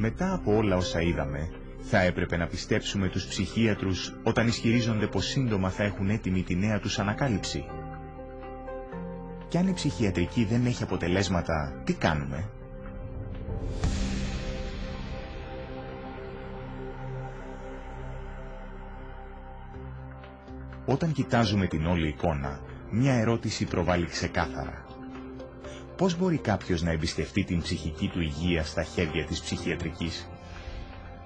Μετά από όλα όσα είδαμε, θα έπρεπε να πιστέψουμε τους ψυχίατρους όταν ισχυρίζονται πως σύντομα θα έχουν έτοιμη τη νέα τους ανακάλυψη. Κι αν η ψυχιατρική δεν έχει αποτελέσματα, τι κάνουμε? Όταν κοιτάζουμε την όλη εικόνα, μια ερώτηση προβάλλει ξεκάθαρα. Πώς μπορεί κάποιος να εμπιστευτεί την ψυχική του υγεία στα χέρια της ψυχιατρικής?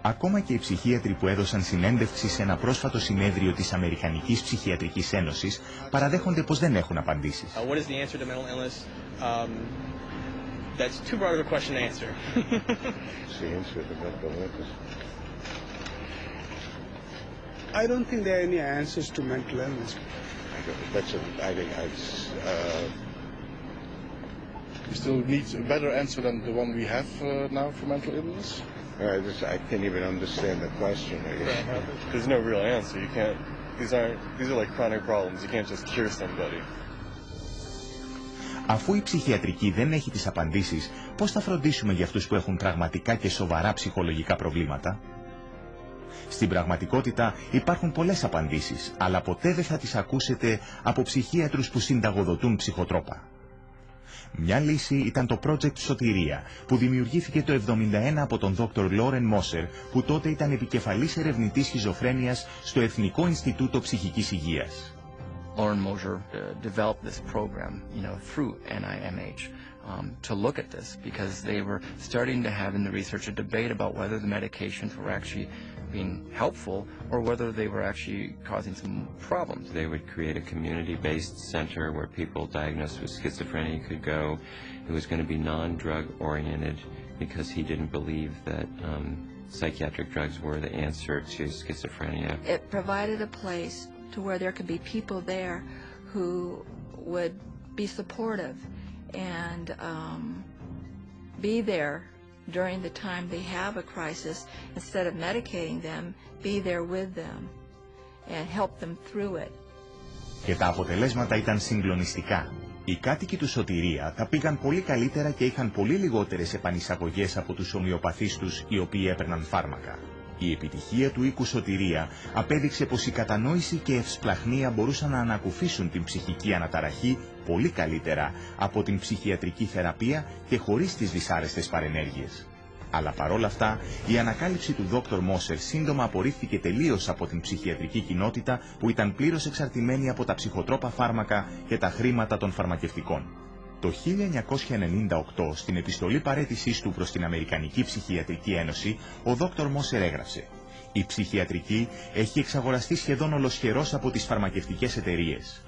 Ακόμα και οι ψυχίατροι που έδωσαν συνέντευξη σε ένα πρόσφατο συνέδριο της Αμερικανικής Ψυχιατρικής Ένωσης παραδέχονται πως δεν έχουν απαντήσεις. I don't think there are any answers to mental illness. You still need a better answer than the one we have now for mental illness? I can't even understand the question. There's no real answer. You can't. These are like chronic problems. You can't just cure somebody. Αφού η ψυχιατρική δεν έχει τις απαντήσεις, πώς θα φροντίσουμε για αυτούς που έχουν πραγματικά και σοβαρά ψυχολογικά προβλήματα? Στην πραγματικότητα υπάρχουν πολλές απαντήσεις, αλλά ποτέ δεν θα τις ακούσετε από ψυχίατρους που συνταγοδοτούν ψυχοτρόπα. Μια λύση ήταν το Project Σωτηρία, που δημιουργήθηκε το 1971 από τον Dr. Loren Moser, που τότε ήταν επικεφαλής ερευνητής σχιζοφρένειας στο Εθνικό Ινστιτούτο Ψυχικής Υγείας. Loren Moser developed this program, through NIMH, to look at this because they were starting to have in the research a debate about whether the medications were actually being helpful or whether they were actually causing some problems. They would create a community-based center where people diagnosed with schizophrenia could go. It was going to be non-drug oriented because he didn't believe that psychiatric drugs were the answer to schizophrenia. It provided a place to where there could be people there who would be supportive and be there during the time they have a crisis. Instead of medicating them, be there with them and help them through it. Και τα αποτελέσματα ήταν συγκλονιστικά. Οι κάτοικοι του Σωτηρία τα πήγαν πολύ καλύτερα και είχαν πολύ λιγότερες επανεισαγωγές από τους ομοιοπαθείς τους οι οποίοι έπαιρναν φάρμακα. Η επιτυχία του οίκου Σωτηρία απέδειξε πως η κατανόηση και ευσπλαχνία μπορούσαν να ανακουφίσουν την ψυχική αναταραχή πολύ καλύτερα από την ψυχιατρική θεραπεία και χωρίς τις δυσάρεστες παρενέργειες. Αλλά παρόλα αυτά, η ανακάλυψη του Dr. Moser σύντομα απορρίφθηκε τελείως από την ψυχιατρική κοινότητα που ήταν πλήρως εξαρτημένη από τα ψυχοτρόπα φάρμακα και τα χρήματα των φαρμακευτικών. Το 1998, στην επιστολή παραίτησής του προς την Αμερικανική Ψυχιατρική Ένωση, ο Dr. Moser έγραψε: «Η ψυχιατρική έχει εξαγοραστεί σχεδόν ολοσχερώς από τις φαρμακευτικές εταιρείες.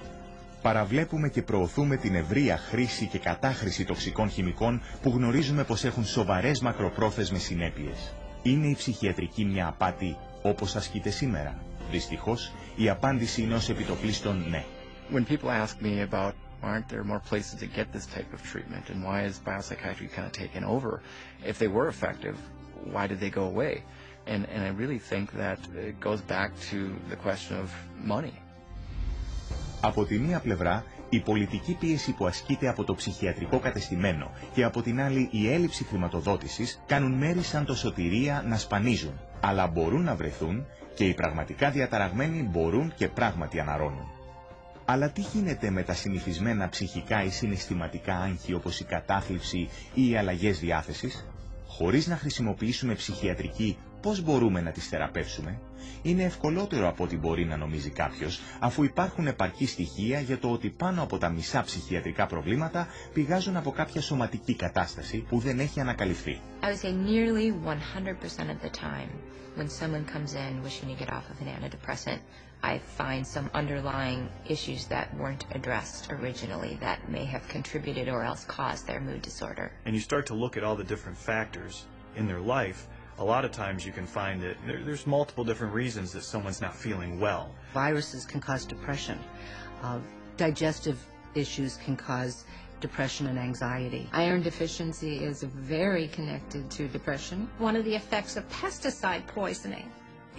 Παραβλέπουμε και προωθούμε την ευρεία χρήση και κατάχρηση τοξικών χημικών που γνωρίζουμε πως έχουν σοβαρές μακροπρόθεσμες συνέπειες. Είναι η ψυχιατρική μια απάτη όπως ασκείται σήμερα? Δυστυχώς, η απάντηση είναι ως επιτοπλίστων ναι». When people ask me about aren't there more places to get this type of treatment and why is biopsychiatry kind of taken over? If they were effective, why did they go away? And I really think that it goes back to the question of money. Από τη μία πλευρά, η πολιτική πίεση που ασκείται από το ψυχιατρικό κατεστημένο και από την άλλη η έλλειψη χρηματοδότησης κάνουν μέρη σαν το Σωτηρία να σπανίζουν, αλλά μπορούν να βρεθούν και οι πραγματικά διαταραγμένοι μπορούν και πράγματι αναρρώνουν. Αλλά τι γίνεται με τα συνηθισμένα ψυχικά ή συναισθηματικά άγχη όπως η κατάθλιψη ή οι αλλαγές διάθεσης? Χωρίς να χρησιμοποιήσουμε ψυχιατρική, πώς μπορούμε να τις θεραπεύσουμε? Είναι ευκολότερο από ό,τι μπορεί να νομίζει κάποιος, αφού υπάρχουν επαρκή στοιχεία για το ότι πάνω από τα μισά ψυχιατρικά προβλήματα πηγάζουν από κάποια σωματική κατάσταση που δεν έχει ανακαλυφθεί. I would say nearly 100% of the time when someone comes in wishing to get off of an antidepressant, I find some underlying issues that weren't addressed originally that may have contributed or else caused their mood disorder. And you start to look at all the different factors in their life. A lot of times you can find that there's multiple different reasons that someone's not feeling well. Viruses can cause depression. Digestive issues can cause depression and anxiety. Iron deficiency is very connected to depression. One of the effects of pesticide poisoning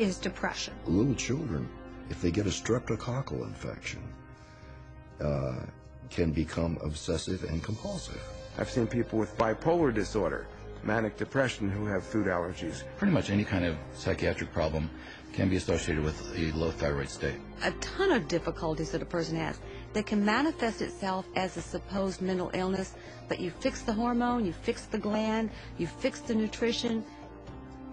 is depression. Little children, if they get a streptococcal infection, can become obsessive and compulsive. I've seen people with bipolar disorder manic depression who have food allergies. Pretty much any kind of psychiatric problem can be associated with a low thyroid state. A ton of difficulties that a person has that can manifest itself as a supposed mental illness, but you fix the hormone, you fix the gland, you fix the nutrition.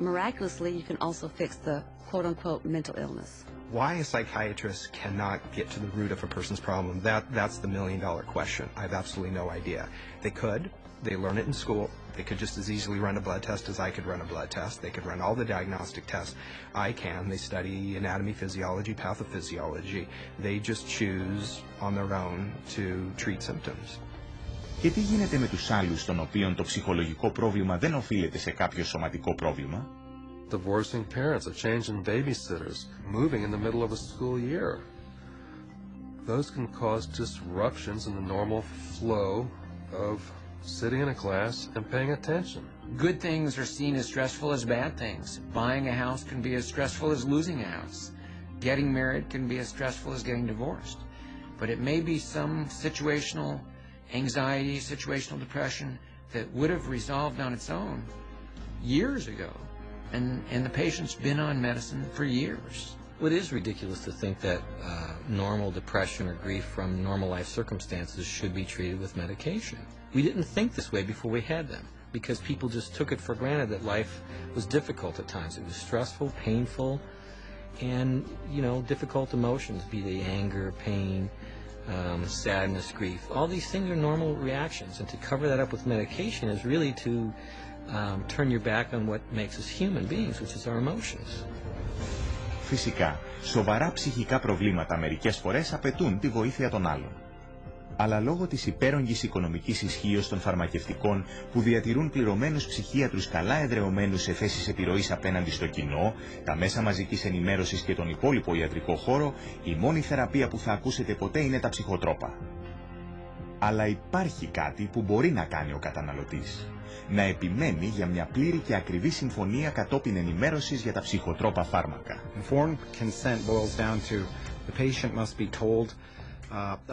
Miraculously, you can also fix the quote-unquote mental illness. Why a psychiatrist cannot get to the root of a person's problem, that's the million-dollar question. I have absolutely no idea. They could. They learn it in school. They could just as easily run a blood test as I could run a blood test. They could run all the diagnostic tests I can. They study anatomy, physiology, pathophysiology. They just choose on their own to treat symptoms. Και τι γίνεται με τους άλλους των οποίων το ψυχολογικό πρόβλημα δεν οφείλεται σε κάποιο σωματικό πρόβλημα? Divorcing parents, a change in babysitters, moving in the middle of a school year. Those can cause disruptions in the normal flow of sitting in a class and paying attention. Good things are seen as stressful as bad things. Buying a house can be as stressful as losing a house. Getting married can be as stressful as getting divorced. But it may be some situational anxiety, situational depression that would have resolved on its own years ago. And the patient's been on medicine for years. Well, it is ridiculous to think that normal depression or grief from normal life circumstances should be treated with medication. We didn't think this way before we had them, because people just took it for granted that life was difficult at times. It was stressful, painful, and, difficult emotions, be they anger, pain, sadness, grief. All these things are normal reactions, and to cover that up with medication is really to turn your back on what makes us human beings, which is our emotions. Φυσικά, σοβαρά ψυχικά προβλήματα μερικές φορές απαιτούν τη βοήθεια των άλλων. Αλλά λόγω της υπέρογγης οικονομικής ισχύως των φαρμακευτικών που διατηρούν πληρωμένους ψυχίατρους καλά εδρεωμένους σε θέσεις επιρροής απέναντι στο κοινό, τα μέσα μαζικής ενημέρωσης και τον υπόλοιπο ιατρικό χώρο, η μόνη θεραπεία που θα ακούσετε ποτέ είναι τα ψυχοτρόπα. Αλλά υπάρχει κάτι που μπορεί να κάνει ο καταναλωτής. Να επιμένει για μια πλήρη και ακριβή συμφωνία κατόπιν ενημέρωσης για τα ψυχοτρόπα φάρμακα. Informed consent boils down to the patient must be told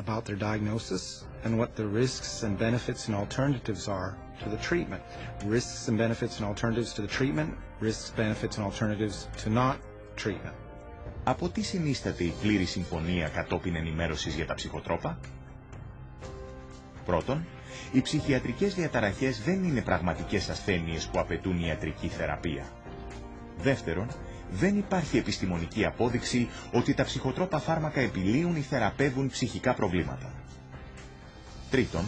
about their diagnosis and what the risks and benefits and alternatives are to the treatment. Risks and benefits and alternatives to the treatment, risks, benefits and alternatives to not treatment. Από τι συνίσταται η πλήρη συμφωνία κατόπιν ενημέρωσης για τα ψυχοτρόπα? Πρώτον, οι ψυχιατρικές διαταραχές δεν είναι πραγματικές ασθένειες που απαιτούν ιατρική θεραπεία. Δεύτερον, δεν υπάρχει επιστημονική απόδειξη ότι τα ψυχοτρόπα φάρμακα επιλύουν ή θεραπεύουν ψυχικά προβλήματα. Τρίτον,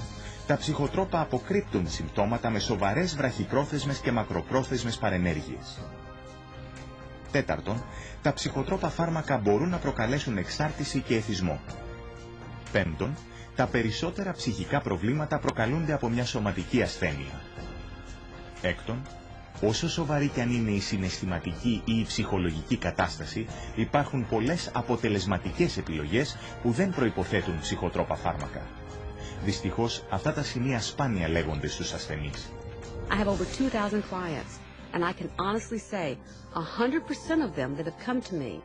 τα ψυχοτρόπα αποκρύπτουν συμπτώματα με σοβαρές βραχυπρόθεσμες και μακροπρόθεσμες παρενέργειες. Τέταρτον, τα ψυχοτρόπα φάρμακα μπορούν να προκαλέσουν εξάρτηση και εθισμό. Πέμπτον, τα περισσότερα ψυχικά προβλήματα προκαλούνται από μια σωματική ασθένεια. Έκτον, όσο σοβαρή κι αν είναι η συναισθηματική ή η ψυχολογική κατάσταση, υπάρχουν πολλές αποτελεσματικές επιλογές που δεν προϋποθέτουν ψυχοτρόπα φάρμακα. Δυστυχώς, αυτά τα σημεία σπάνια λέγονται στους ασθενείς. I have over 2,000 clients, and I can honestly say 100% of them that have come to me,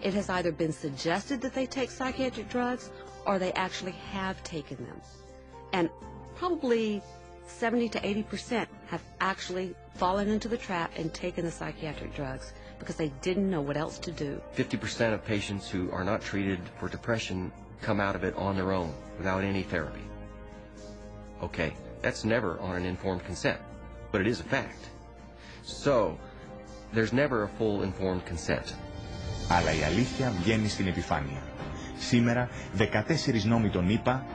it has either been suggested that they take psychiatric drugs or they actually have taken them. And probably 70 to 80% have actually fallen into the trap and taken the psychiatric drugs because they didn't know what else to do. 50% of patients who are not treated for depression come out of it on their own without any therapy. Okay, that's never on an informed consent, but it is a fact. So, there's never a full informed consent. Αλλά η αλήθεια βγαίνει στην επιφάνεια. Σήμερα, 14 νόμοι των ΗΠΑ